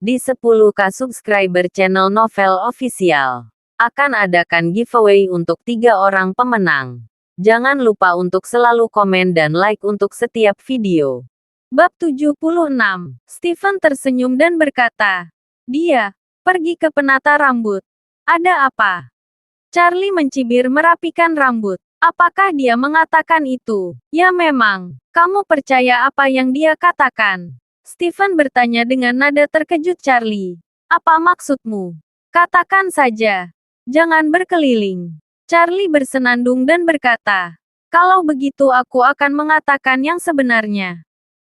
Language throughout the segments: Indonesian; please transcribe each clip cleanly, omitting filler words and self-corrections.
Di 10K subscriber channel Novel Official, akan adakan giveaway untuk 3 orang pemenang. Jangan lupa untuk selalu komen dan like untuk setiap video. Bab 76. Stephen tersenyum dan berkata, "Dia pergi ke penata rambut. Ada apa?" Charlie mencibir merapikan rambut. "Apakah dia mengatakan itu?" "Ya memang. Kamu percaya apa yang dia katakan?" Stephen bertanya dengan nada terkejut. Charlie, "Apa maksudmu? Katakan saja. Jangan berkeliling." Charlie bersenandung dan berkata, "Kalau begitu aku akan mengatakan yang sebenarnya.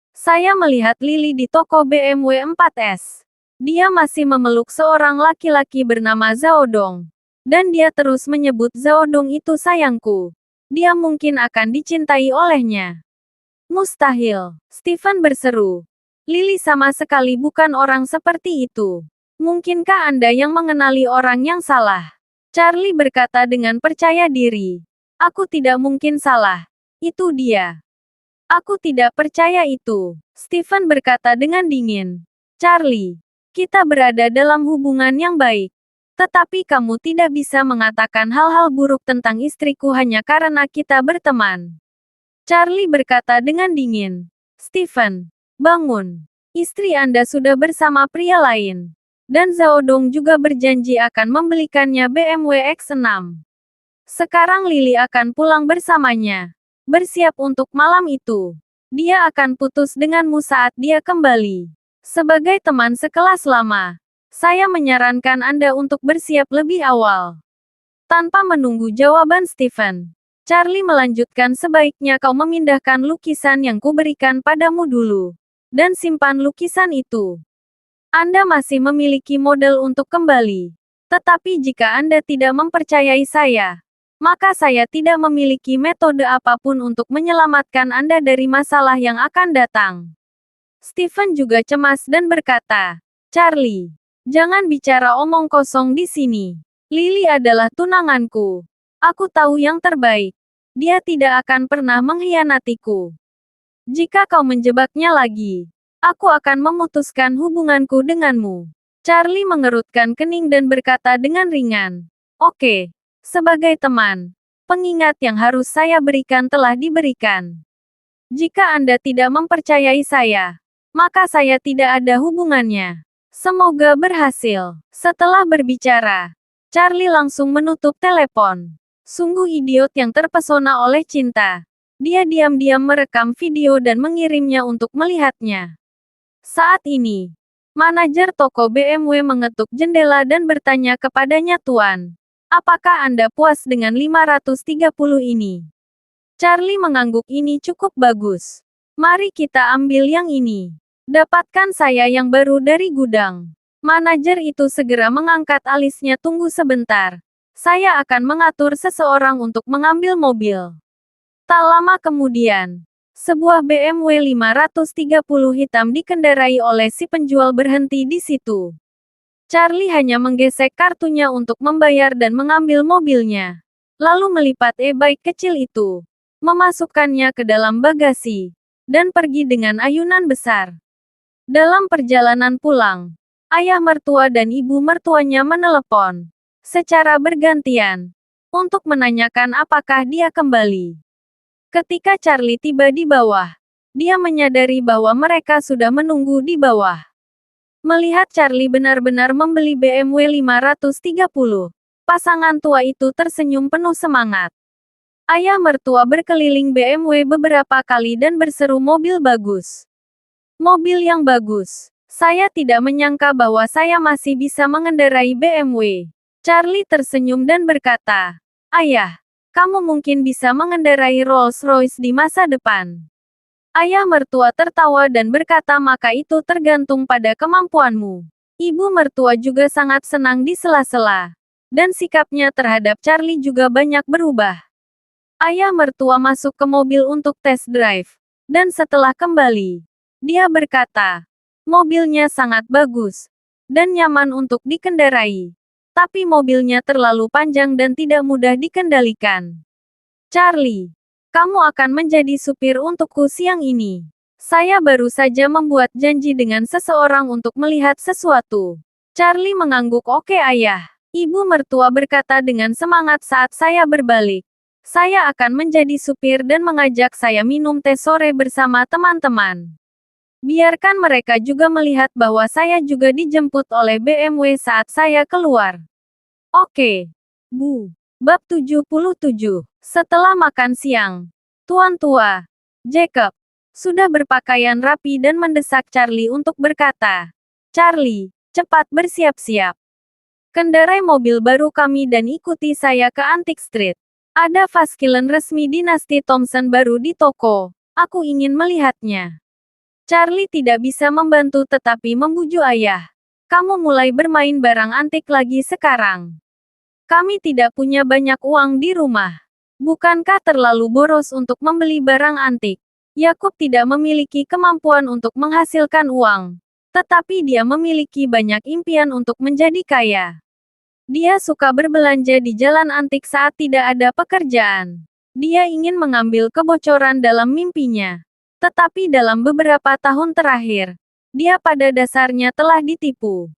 Saya melihat Lily di toko BMW 4S. Dia masih memeluk seorang laki-laki bernama Zhao Dong. Dan dia terus menyebut Zhao Dong itu sayangku. Dia mungkin akan dicintai olehnya." "Mustahil," Stephen berseru. "Lily sama sekali bukan orang seperti itu. Mungkinkah Anda yang mengenali orang yang salah?" Charlie berkata dengan percaya diri. "Aku tidak mungkin salah. Itu dia." "Aku tidak percaya itu," Stephen berkata dengan dingin. "Charlie, kita berada dalam hubungan yang baik. Tetapi kamu tidak bisa mengatakan hal-hal buruk tentang istriku hanya karena kita berteman." Charlie berkata dengan dingin. "Stephen, bangun. Istri Anda sudah bersama pria lain. Dan Zhao Dong juga berjanji akan membelikannya BMW X6. Sekarang Lily akan pulang bersamanya. Bersiap untuk malam itu. Dia akan putus denganmu saat dia kembali. Sebagai teman sekelas lama, saya menyarankan Anda untuk bersiap lebih awal." Tanpa menunggu jawaban Stephen, Charlie melanjutkan, "Sebaiknya kau memindahkan lukisan yang kuberikan padamu dulu. Dan simpan lukisan itu. Anda masih memiliki modal untuk kembali. Tetapi jika Anda tidak mempercayai saya, maka saya tidak memiliki metode apapun untuk menyelamatkan Anda dari masalah yang akan datang." Stephen juga cemas dan berkata, "Charlie, jangan bicara omong kosong di sini. Lily adalah tunanganku. Aku tahu yang terbaik. Dia tidak akan pernah mengkhianatiku. Jika kau menjebaknya lagi, aku akan memutuskan hubunganku denganmu." Charlie mengerutkan kening dan berkata dengan ringan, "Oke, sebagai teman, pengingat yang harus saya berikan telah diberikan. Jika Anda tidak mempercayai saya, maka saya tidak ada hubungannya. Semoga berhasil." Setelah berbicara, Charlie langsung menutup telepon. Sungguh idiot yang terpesona oleh cinta. Dia diam-diam merekam video dan mengirimnya untuk melihatnya. Saat ini, manajer toko BMW mengetuk jendela dan bertanya kepadanya, "Tuan, apakah Anda puas dengan 530 ini?" Charlie mengangguk, "Ini cukup bagus. Mari kita ambil yang ini. Dapatkan saya yang baru dari gudang." Manajer itu segera mengangkat alisnya. "Tunggu sebentar. Saya akan mengatur seseorang untuk mengambil mobil." Tak lama kemudian, sebuah BMW 530 hitam dikendarai oleh si penjual berhenti di situ. Charlie hanya menggesek kartunya untuk membayar dan mengambil mobilnya. Lalu melipat e-bike kecil itu, memasukkannya ke dalam bagasi, dan pergi dengan ayunan besar. Dalam perjalanan pulang, ayah mertua dan ibu mertuanya menelepon secara bergantian untuk menanyakan apakah dia kembali. Ketika Charlie tiba di bawah, dia menyadari bahwa mereka sudah menunggu di bawah. Melihat Charlie benar-benar membeli BMW 530, pasangan tua itu tersenyum penuh semangat. Ayah mertua berkeliling BMW beberapa kali dan berseru, "Mobil bagus. Mobil yang bagus. Saya tidak menyangka bahwa saya masih bisa mengendarai BMW." Charlie tersenyum dan berkata, "Ayah, kamu mungkin bisa mengendarai Rolls-Royce di masa depan." Ayah mertua tertawa dan berkata, "Maka itu tergantung pada kemampuanmu." Ibu mertua juga sangat senang di sela-sela. Dan sikapnya terhadap Charlie juga banyak berubah. Ayah mertua masuk ke mobil untuk test drive. Dan setelah kembali, dia berkata, "Mobilnya sangat bagus. Dan nyaman untuk dikendarai. Tapi mobilnya terlalu panjang dan tidak mudah dikendalikan. Charlie, kamu akan menjadi supir untukku siang ini." Saya baru saja membuat janji dengan seseorang untuk melihat sesuatu. Charlie mengangguk. Oke ayah. Ibu mertua berkata dengan semangat saat saya berbalik. Saya akan menjadi supir dan mengajak saya minum teh sore bersama teman-teman. Biarkan mereka juga melihat bahwa saya juga dijemput oleh BMW saat saya keluar. Oke. Bu. Bab 77. Setelah makan siang, Tuan Tua, Jacob, sudah berpakaian rapi dan mendesak Charlie untuk berkata, Charlie, cepat bersiap-siap. Kendarai mobil baru kami dan ikuti saya ke Antique Street. Ada faskilen resmi dinasti Thompson baru di toko. Aku ingin melihatnya. Charlie tidak bisa membantu tetapi membujuk ayah. Kamu mulai bermain barang antik lagi sekarang. Kami tidak punya banyak uang di rumah. Bukankah terlalu boros untuk membeli barang antik? Yakub tidak memiliki kemampuan untuk menghasilkan uang. Tetapi dia memiliki banyak impian untuk menjadi kaya. Dia suka berbelanja di jalan antik saat tidak ada pekerjaan. Dia ingin mengambil kebocoran dalam mimpinya. Tetapi dalam beberapa tahun terakhir, dia pada dasarnya telah ditipu.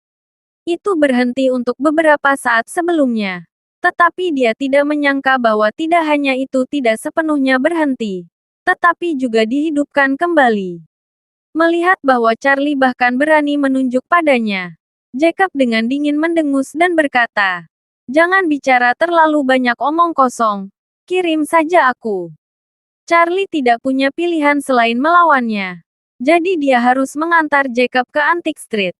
Itu berhenti untuk beberapa saat sebelumnya. Tetapi dia tidak menyangka bahwa tidak hanya itu tidak sepenuhnya berhenti, tetapi juga dihidupkan kembali. Melihat bahwa Charlie bahkan berani menunjuk padanya, Jacob dengan dingin mendengus dan berkata, "Jangan bicara terlalu banyak omong kosong. Kirim saja aku." Charlie tidak punya pilihan selain melawannya. Jadi dia harus mengantar Jacob ke Antique Street.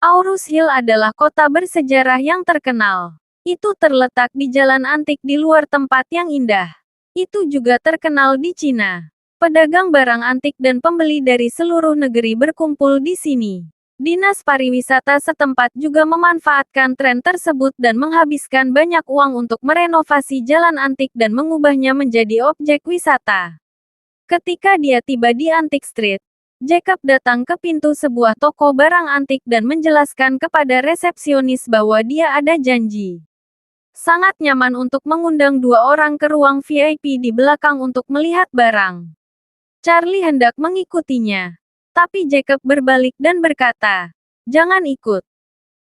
Aurus Hill adalah kota bersejarah yang terkenal. Itu terletak di jalan antik di luar tempat yang indah. Itu juga terkenal di Cina. Pedagang barang antik dan pembeli dari seluruh negeri berkumpul di sini. Dinas pariwisata setempat juga memanfaatkan tren tersebut dan menghabiskan banyak uang untuk merenovasi jalan antik dan mengubahnya menjadi objek wisata. Ketika dia tiba di Antique Street, Jacob datang ke pintu sebuah toko barang antik dan menjelaskan kepada resepsionis bahwa dia ada janji. Sangat nyaman untuk mengundang 2 orang ke ruang VIP di belakang untuk melihat barang. Charlie hendak mengikutinya. Tapi Jacob berbalik dan berkata, "Jangan ikut.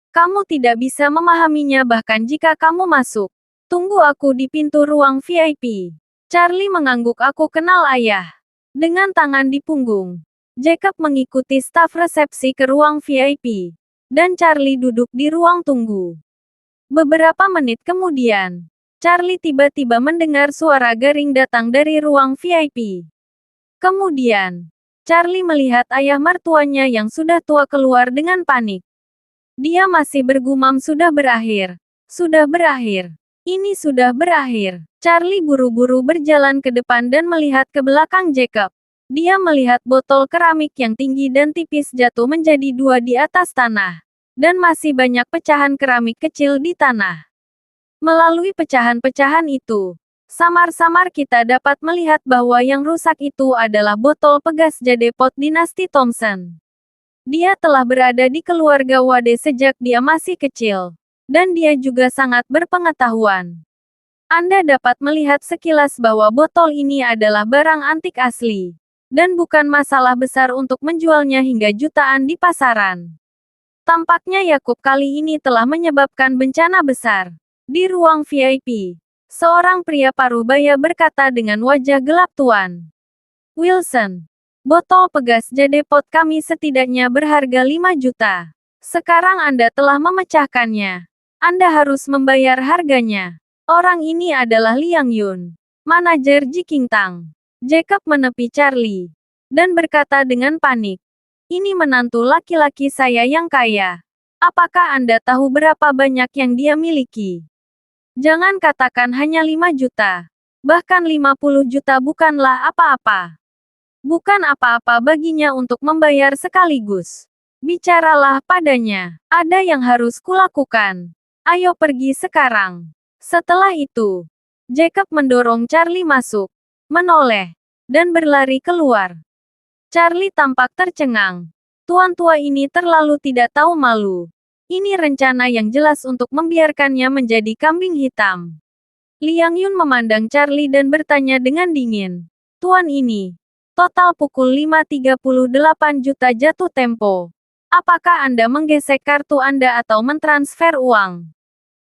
Kamu tidak bisa memahaminya bahkan jika kamu masuk. Tunggu aku di pintu ruang VIP." Charlie mengangguk. "Aku kenal ayah." Dengan tangan di punggung, Jacob mengikuti staf resepsi ke ruang VIP. Dan Charlie duduk di ruang tunggu. Beberapa menit kemudian, Charlie tiba-tiba mendengar suara garing datang dari ruang VIP. Kemudian, Charlie melihat ayah mertuanya yang sudah tua keluar dengan panik. Dia masih bergumam, "Sudah berakhir. Sudah berakhir. Ini sudah berakhir." Charlie buru-buru berjalan ke depan dan melihat ke belakang Jacob. Dia melihat botol keramik yang tinggi dan tipis jatuh menjadi 2 di atas tanah. Dan masih banyak pecahan keramik kecil di tanah. Melalui pecahan-pecahan itu, samar-samar kita dapat melihat bahwa yang rusak itu adalah botol pegas jade pot dinasti Thompson. Dia telah berada di keluarga Wade sejak dia masih kecil. Dan dia juga sangat berpengetahuan. Anda dapat melihat sekilas bahwa botol ini adalah barang antik asli. Dan bukan masalah besar untuk menjualnya hingga jutaan di pasaran. Tampaknya Yakub kali ini telah menyebabkan bencana besar. Di ruang VIP, seorang pria parubaya berkata dengan wajah gelap, "Tuan Wilson, botol pegas jade pot kami setidaknya berharga 5 juta. Sekarang Anda telah memecahkannya. Anda harus membayar harganya." Orang ini adalah Liang Yun, manajer Jikingtang. Jacob menepi Charlie dan berkata dengan panik, "Ini menantu laki-laki saya yang kaya. Apakah Anda tahu berapa banyak yang dia miliki? Jangan katakan hanya 5 juta. Bahkan 50 juta bukanlah apa-apa. Bukan apa-apa baginya untuk membayar sekaligus. Bicaralah padanya. Ada yang harus kulakukan. Ayo pergi sekarang." Setelah itu, Jacob mendorong Charlie masuk, menoleh, dan berlari keluar. Charlie tampak tercengang. Tuan tua ini terlalu tidak tahu malu. Ini rencana yang jelas untuk membiarkannya menjadi kambing hitam. Liang Yun memandang Charlie dan bertanya dengan dingin, "Tuan ini, Total pukul 5.38 juta jatuh tempo. Apakah Anda menggesek kartu Anda atau mentransfer uang?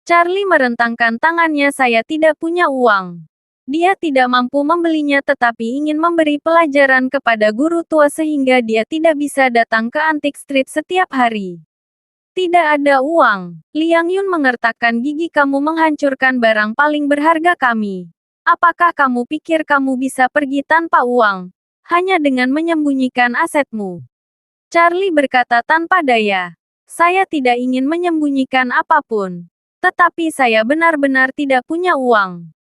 Charlie merentangkan tangannya. Saya tidak punya uang. Dia tidak mampu membelinya tetapi ingin memberi pelajaran kepada guru tua sehingga dia tidak bisa datang ke Antique Street setiap hari. Tidak ada uang. Liang Yun mengertakkan gigi. Kamu menghancurkan barang paling berharga kami. Apakah kamu pikir kamu bisa pergi tanpa uang? Hanya dengan menyembunyikan asetmu. Charlie berkata tanpa daya. Saya tidak ingin menyembunyikan apapun. Tetapi saya benar-benar tidak punya uang.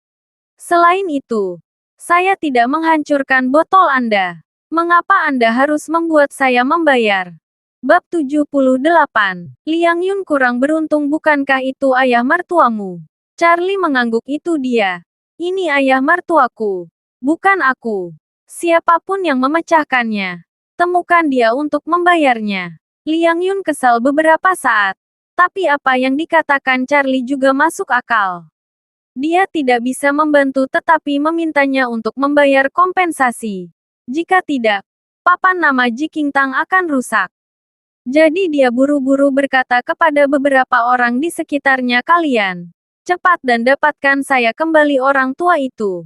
Selain itu, saya tidak menghancurkan botol Anda. Mengapa Anda harus membuat saya membayar? Bab 78. Liang Yun kurang beruntung. Bukankah itu ayah mertuamu? Charlie mengangguk. Itu dia. Ini ayah mertuaku. Bukan aku. Siapapun yang memecahkannya, temukan dia untuk membayarnya. Liang Yun kesal beberapa saat. Tapi apa yang dikatakan Charlie juga masuk akal. Dia tidak bisa membantu tetapi memintanya untuk membayar kompensasi. Jika tidak, papan nama Ji Qingtang akan rusak. Jadi dia buru-buru berkata kepada beberapa orang di sekitarnya, kalian cepat dan dapatkan saya kembali orang tua itu.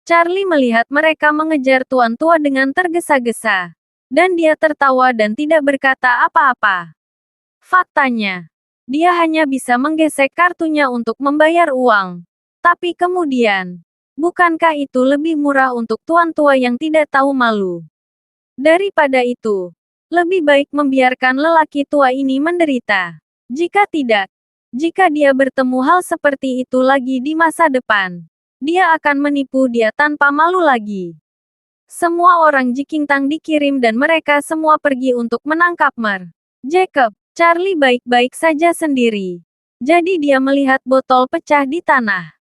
Charlie melihat mereka mengejar tuan tua dengan tergesa-gesa. Dan dia tertawa dan tidak berkata apa-apa. Faktanya, dia hanya bisa menggesek kartunya untuk membayar uang. Tapi kemudian, bukankah itu lebih murah untuk tuan tua yang tidak tahu malu? Daripada itu, lebih baik membiarkan lelaki tua ini menderita. Jika tidak, jika dia bertemu hal seperti itu lagi di masa depan, dia akan menipu dia tanpa malu lagi. Semua orang Ji Qingtang dikirim dan mereka semua pergi untuk menangkap Mer. Jacob, Charlie baik-baik saja sendiri. Jadi dia melihat botol pecah di tanah.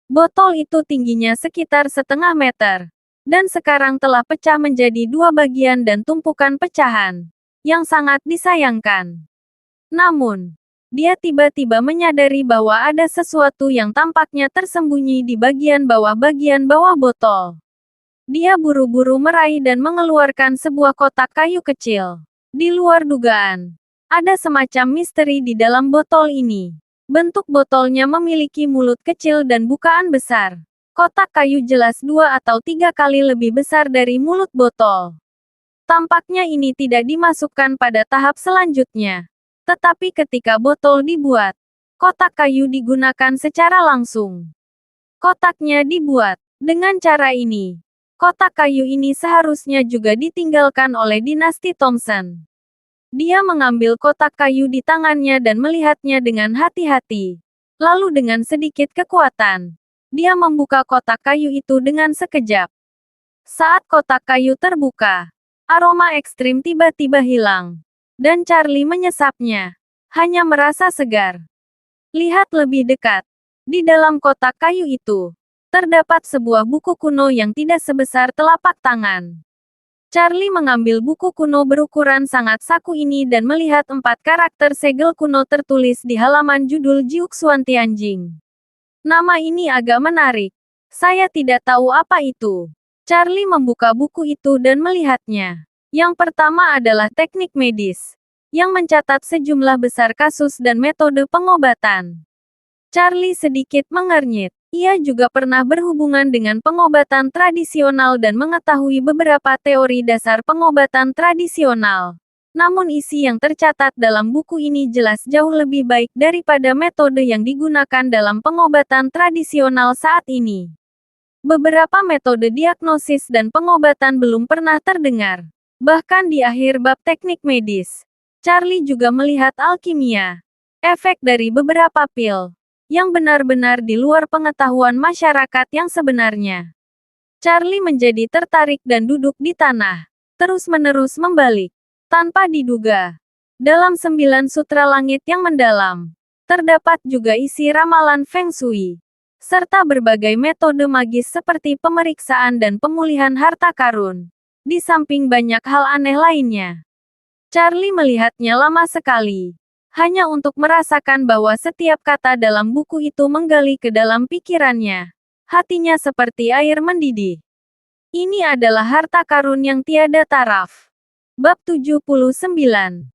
Botol itu tingginya sekitar setengah meter. Dan sekarang telah pecah menjadi dua bagian dan tumpukan pecahan. Yang sangat disayangkan. Namun, dia tiba-tiba menyadari bahwa ada sesuatu yang tampaknya tersembunyi di bagian bawah botol. Dia buru-buru meraih dan mengeluarkan sebuah kotak kayu kecil. Di luar dugaan, ada semacam misteri di dalam botol ini. Bentuk botolnya memiliki mulut kecil dan bukaan besar. Kotak kayu jelas 2 atau 3 kali lebih besar dari mulut botol. Tampaknya ini tidak dimasukkan pada tahap selanjutnya. Tetapi ketika botol dibuat, kotak kayu digunakan secara langsung. Kotaknya dibuat dengan cara ini. Kotak kayu ini seharusnya juga ditinggalkan oleh dinasti Thompson. Dia mengambil kotak kayu di tangannya dan melihatnya dengan hati-hati. Lalu dengan sedikit kekuatan, dia membuka kotak kayu itu dengan sekejap. Saat kotak kayu terbuka, aroma ekstrim tiba-tiba hilang. Dan Charlie menyesapnya. Hanya merasa segar. Lihat lebih dekat. Di dalam kotak kayu itu, terdapat sebuah buku kuno yang tidak sebesar telapak tangan. Charlie mengambil buku kuno berukuran sangat saku ini dan melihat 4 karakter segel kuno tertulis di halaman judul Jiuxuan Tianjing. Nama ini agak menarik. Saya tidak tahu apa itu. Charlie membuka buku itu dan melihatnya. Yang pertama adalah teknik medis, yang mencatat sejumlah besar kasus dan metode pengobatan. Charlie sedikit mengernyit. Ia juga pernah berhubungan dengan pengobatan tradisional dan mengetahui beberapa teori dasar pengobatan tradisional. Namun isi yang tercatat dalam buku ini jelas jauh lebih baik daripada metode yang digunakan dalam pengobatan tradisional saat ini. Beberapa metode diagnosis dan pengobatan belum pernah terdengar. Bahkan di akhir bab teknik medis, Charlie juga melihat alkimia. Efek dari beberapa pil yang benar-benar di luar pengetahuan masyarakat yang sebenarnya. Charlie menjadi tertarik dan duduk di tanah, terus-menerus membalik. Tanpa diduga, dalam 9 sutra langit yang mendalam, terdapat juga isi ramalan Feng Shui, serta berbagai metode magis seperti pemeriksaan dan pemulihan harta karun, di samping banyak hal aneh lainnya. Charlie melihatnya lama sekali. Hanya untuk merasakan bahwa setiap kata dalam buku itu menggali ke dalam pikirannya. Hatinya seperti air mendidih. Ini adalah harta karun yang tiada taraf. Bab 79.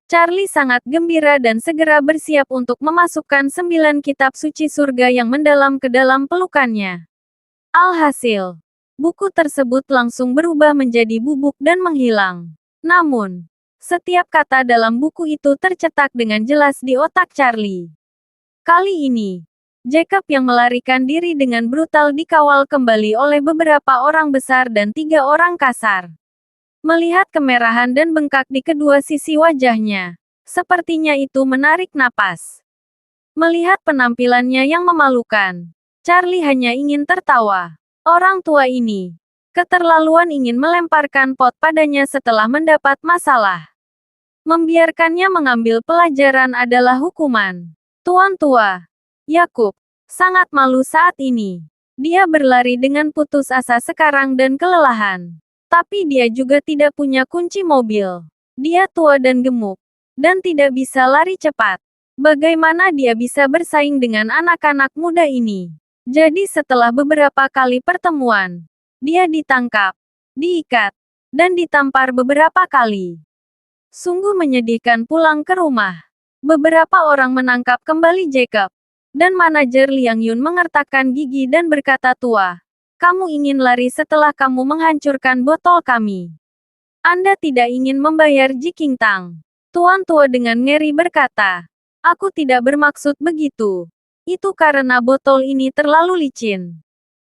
Charlie sangat gembira dan segera bersiap untuk memasukkan 9 kitab suci surga yang mendalam ke dalam pelukannya. Alhasil, buku tersebut langsung berubah menjadi bubuk dan menghilang. Namun, setiap kata dalam buku itu tercetak dengan jelas di otak Charlie. Kali ini, Jacob yang melarikan diri dengan brutal dikawal kembali oleh beberapa orang besar dan 3 orang kasar. Melihat kemerahan dan bengkak di kedua sisi wajahnya, sepertinya itu menarik napas. Melihat penampilannya yang memalukan, Charlie hanya ingin tertawa. Orang tua ini keterlaluan ingin melemparkan pot padanya setelah mendapat masalah. Membiarkannya mengambil pelajaran adalah hukuman. Tuan tua, Yakub, sangat malu saat ini. Dia berlari dengan putus asa sekarang dan kelelahan. Tapi dia juga tidak punya kunci mobil. Dia tua dan gemuk, dan tidak bisa lari cepat. Bagaimana dia bisa bersaing dengan anak-anak muda ini? Jadi setelah beberapa kali pertemuan, dia ditangkap, diikat, dan ditampar beberapa kali. Sungguh menyedihkan pulang ke rumah. Beberapa orang menangkap kembali Jacob. Dan manajer Liang Yun mengertakkan gigi dan berkata, "Tua, kamu ingin lari setelah kamu menghancurkan botol kami. Anda tidak ingin membayar Jiking Tang." Tuan tua dengan ngeri berkata, "Aku tidak bermaksud begitu. Itu karena botol ini terlalu licin."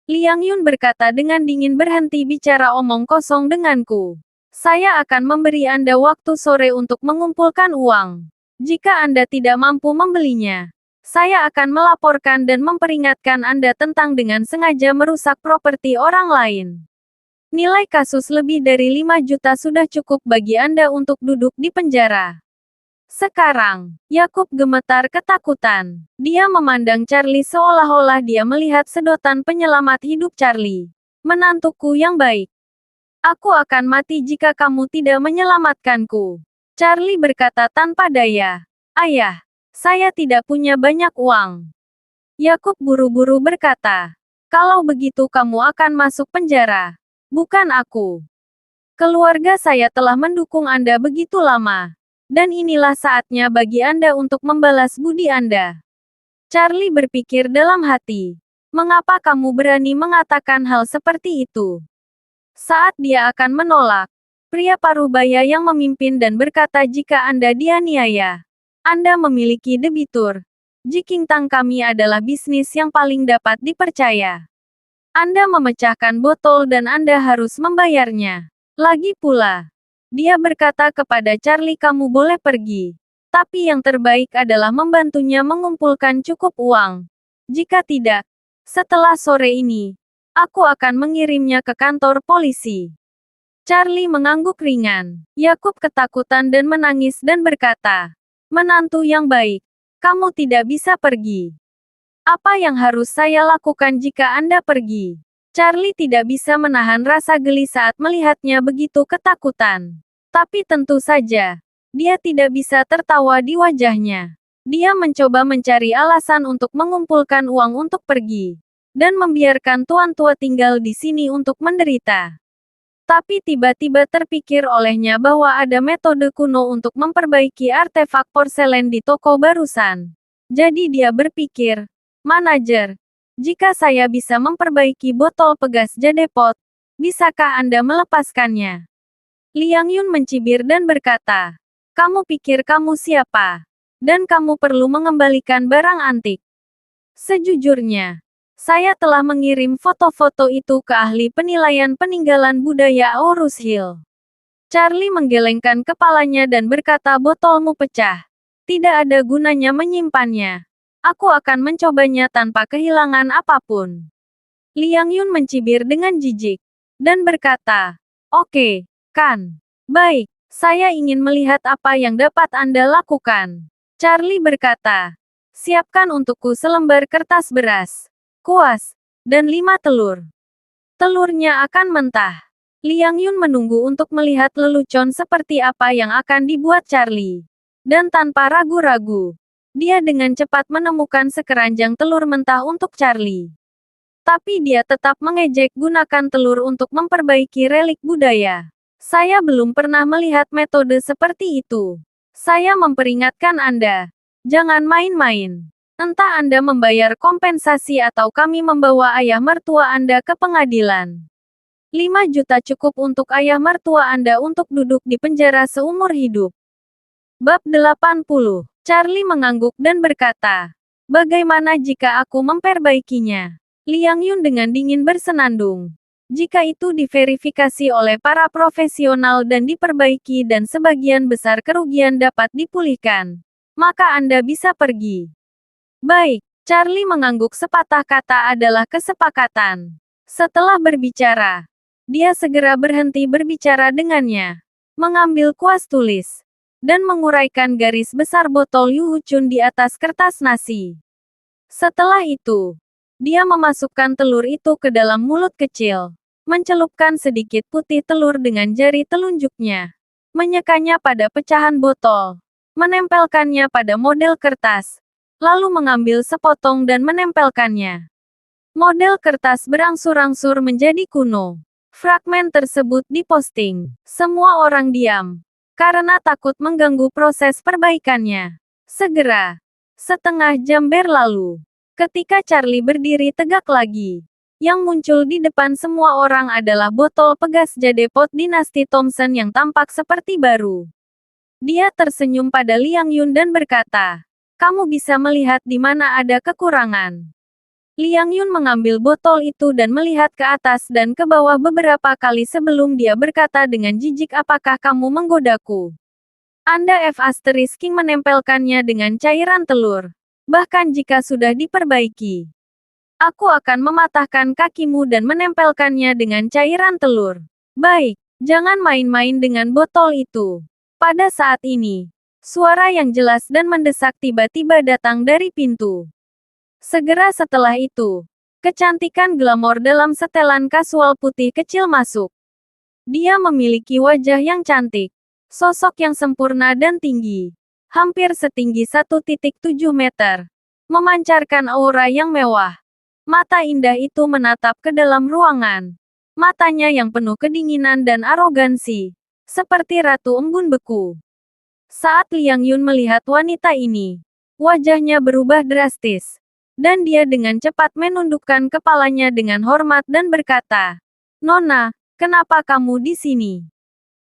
Liang Yun berkata dengan dingin, "Berhenti bicara omong kosong denganku. Saya akan memberi Anda waktu sore untuk mengumpulkan uang. Jika Anda tidak mampu membelinya, saya akan melaporkan dan memperingatkan Anda tentang dengan sengaja merusak properti orang lain. Nilai kasus lebih dari 5 juta sudah cukup bagi Anda untuk duduk di penjara." Sekarang, Yakub gemetar ketakutan. Dia memandang Charlie seolah-olah dia melihat sedotan penyelamat hidup Charlie. "Menantuku yang baik. Aku akan mati jika kamu tidak menyelamatkanku." Charlie berkata tanpa daya. "Ayah, saya tidak punya banyak uang." Yakub buru-buru berkata, "Kalau begitu kamu akan masuk penjara. Bukan aku. Keluarga saya telah mendukung Anda begitu lama. Dan inilah saatnya bagi Anda untuk membalas budi Anda." Charlie berpikir dalam hati. Mengapa kamu berani mengatakan hal seperti itu? Saat dia akan menolak, pria parubaya yang memimpin dan berkata, "Jika Anda dianiaya, Anda memiliki debitur. Jiking Tang kami adalah bisnis yang paling dapat dipercaya. Anda memecahkan botol dan Anda harus membayarnya. Lagi pula," dia berkata kepada Charlie, "kamu boleh pergi. Tapi yang terbaik adalah membantunya mengumpulkan cukup uang. Jika tidak, setelah sore ini, aku akan mengirimnya ke kantor polisi." Charlie mengangguk ringan. Yakub ketakutan dan menangis dan berkata, "Menantu yang baik, kamu tidak bisa pergi. Apa yang harus saya lakukan jika Anda pergi?" Charlie tidak bisa menahan rasa geli saat melihatnya begitu ketakutan. Tapi tentu saja, dia tidak bisa tertawa di wajahnya. Dia mencoba mencari alasan untuk mengumpulkan uang untuk pergi. Dan membiarkan tuan tua tinggal di sini untuk menderita. Tapi tiba-tiba terpikir olehnya bahwa ada metode kuno untuk memperbaiki artefak porselen di toko barusan. Jadi dia berpikir, "Manajer, jika saya bisa memperbaiki botol pegas jadepot, bisakah Anda melepaskannya?" Liang Yun mencibir dan berkata, "Kamu pikir kamu siapa? Dan kamu perlu mengembalikan barang antik. Sejujurnya, saya telah mengirim foto-foto itu ke ahli penilaian peninggalan budaya Aurus Hill." Charlie menggelengkan kepalanya dan berkata, "Botolmu pecah. Tidak ada gunanya menyimpannya. Aku akan mencobanya tanpa kehilangan apapun." Liang Yun mencibir dengan jijik. Dan berkata, "Oke, kan? Baik, saya ingin melihat apa yang dapat Anda lakukan." Charlie berkata, "Siapkan untukku selembar kertas beras, kuas, dan 5 telur. Telurnya akan mentah." Liang Yun menunggu untuk melihat lelucon seperti apa yang akan dibuat Charlie. Dan tanpa ragu-ragu, dia dengan cepat menemukan sekeranjang telur mentah untuk Charlie. Tapi dia tetap mengejek gunakan telur untuk memperbaiki relik budaya. Saya belum pernah melihat metode seperti itu. Saya memperingatkan Anda. Jangan main-main. Entah Anda membayar kompensasi atau kami membawa ayah mertua Anda ke pengadilan. 5 juta cukup untuk ayah mertua Anda untuk duduk di penjara seumur hidup. Bab 80. Charlie mengangguk dan berkata, "Bagaimana jika aku memperbaikinya?" Liang Yun dengan dingin bersenandung. Jika itu diverifikasi oleh para profesional dan diperbaiki dan sebagian besar kerugian dapat dipulihkan, maka Anda bisa pergi. Baik, Charlie mengangguk sepatah kata adalah kesepakatan. Setelah berbicara, dia segera berhenti berbicara dengannya, mengambil kuas tulis, dan menguraikan garis besar botol Yuhuchun di atas kertas nasi. Setelah itu, dia memasukkan telur itu ke dalam mulut kecil, mencelupkan sedikit putih telur dengan jari telunjuknya, menyekanya pada pecahan botol, menempelkannya pada model kertas, lalu mengambil sepotong dan menempelkannya. Model kertas berangsur-angsur menjadi kuno. Fragmen tersebut diposting. Semua orang diam, karena takut mengganggu proses perbaikannya. Segera, setengah jam berlalu. Ketika Charlie berdiri tegak lagi, yang muncul di depan semua orang adalah botol pegas Jadepot dinasti Thompson yang tampak seperti baru. Dia tersenyum pada Liang Yun dan berkata, "Kamu bisa melihat di mana ada kekurangan." Liang Yun mengambil botol itu dan melihat ke atas dan ke bawah beberapa kali sebelum dia berkata dengan jijik, "Apakah kamu menggodaku? Anda King menempelkannya dengan cairan telur. Bahkan jika sudah diperbaiki, aku akan mematahkan kakimu dan menempelkannya dengan cairan telur. Baik, jangan main-main dengan botol itu." Pada saat ini, suara yang jelas dan mendesak tiba-tiba datang dari pintu. Segera setelah itu, kecantikan glamor dalam setelan kasual putih kecil masuk. Dia memiliki wajah yang cantik, sosok yang sempurna dan tinggi, hampir setinggi 1,7 meter, memancarkan aura yang mewah. Mata indah itu menatap ke dalam ruangan. Matanya yang penuh kedinginan dan arogansi, seperti ratu embun beku. Saat Liang Yun melihat wanita ini, wajahnya berubah drastis. Dan dia dengan cepat menundukkan kepalanya dengan hormat dan berkata, "Nona, kenapa kamu di sini?"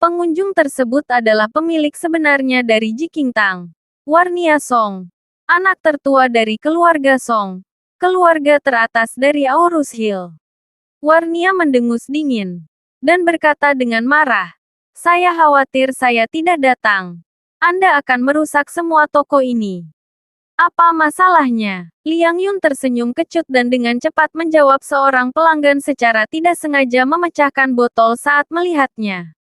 Pengunjung tersebut adalah pemilik sebenarnya dari Jikingtang, Warnia Song, anak tertua dari keluarga Song, keluarga teratas dari Aurus Hill. Warnia mendengus dingin, dan berkata dengan marah, "Saya khawatir saya tidak datang. Anda akan merusak semua toko ini. Apa masalahnya?" Liang Yun tersenyum kecut dan dengan cepat menjawab, seorang pelanggan secara tidak sengaja memecahkan botol saat melihatnya.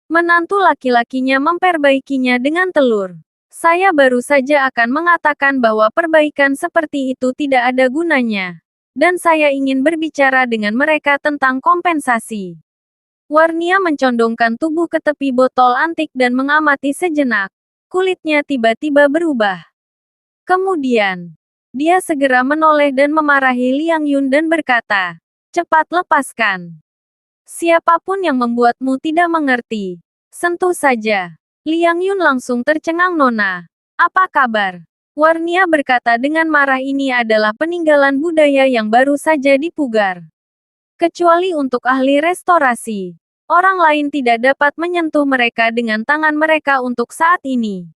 Menantu laki-lakinya memperbaikinya dengan telur. Saya baru saja akan mengatakan bahwa perbaikan seperti itu tidak ada gunanya. Dan saya ingin berbicara dengan mereka tentang kompensasi. Warnia mencondongkan tubuh ke tepi botol antik dan mengamati sejenak. Kulitnya tiba-tiba berubah. Kemudian, dia segera menoleh dan memarahi Liang Yun dan berkata, "Cepat lepaskan. Siapapun yang membuatmu tidak mengerti, sentuh saja." Liang Yun langsung tercengang. "Nona, apa kabar?" Warnia berkata dengan marah, "Ini adalah peninggalan budaya yang baru saja dipugar. Kecuali untuk ahli restorasi, orang lain tidak dapat menyentuh mereka dengan tangan mereka untuk saat ini.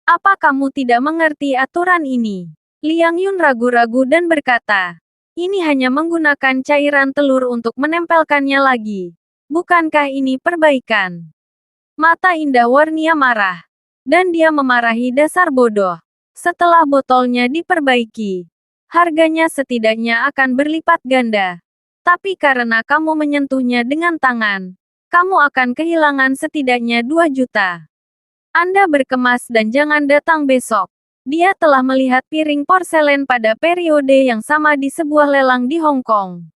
Apa kamu tidak mengerti aturan ini?" Liang Yun ragu-ragu dan berkata, "Ini hanya menggunakan cairan telur untuk menempelkannya lagi. Bukankah ini perbaikan?" Mata indah Warnia marah, dan dia memarahi dasar bodoh. Setelah botolnya diperbaiki, harganya setidaknya akan berlipat ganda. Tapi karena kamu menyentuhnya dengan tangan, kamu akan kehilangan setidaknya 2 juta. Anda berkemas dan jangan datang besok. Dia telah melihat piring porselen pada periode yang sama di sebuah lelang di Hong Kong.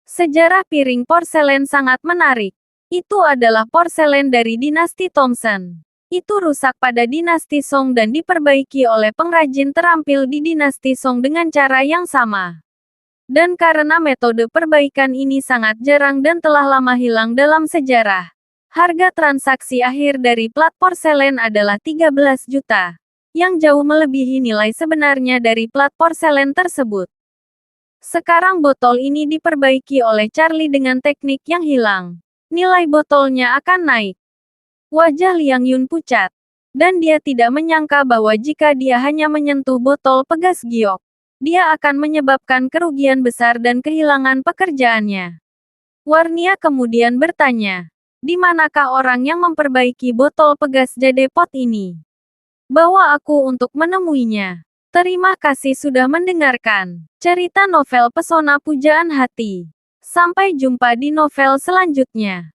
Sejarah piring porselen sangat menarik. Itu adalah porselen dari dinasti Thompson. Itu rusak pada dinasti Song dan diperbaiki oleh pengrajin terampil di dinasti Song dengan cara yang sama. Dan karena metode perbaikan ini sangat jarang dan telah lama hilang dalam sejarah, harga transaksi akhir dari plat porselen adalah 13 juta, yang jauh melebihi nilai sebenarnya dari plat porselen tersebut. Sekarang botol ini diperbaiki oleh Charlie dengan teknik yang hilang. Nilai botolnya akan naik. Wajah Liang Yun pucat. Dan dia tidak menyangka bahwa jika dia hanya menyentuh botol pegas giok, dia akan menyebabkan kerugian besar dan kehilangan pekerjaannya. Warnia kemudian bertanya, di manakah orang yang memperbaiki botol pegas jade pot ini? Bawa aku untuk menemuinya. Terima kasih sudah mendengarkan cerita novel Pesona Pujaan Hati. Sampai jumpa di novel selanjutnya.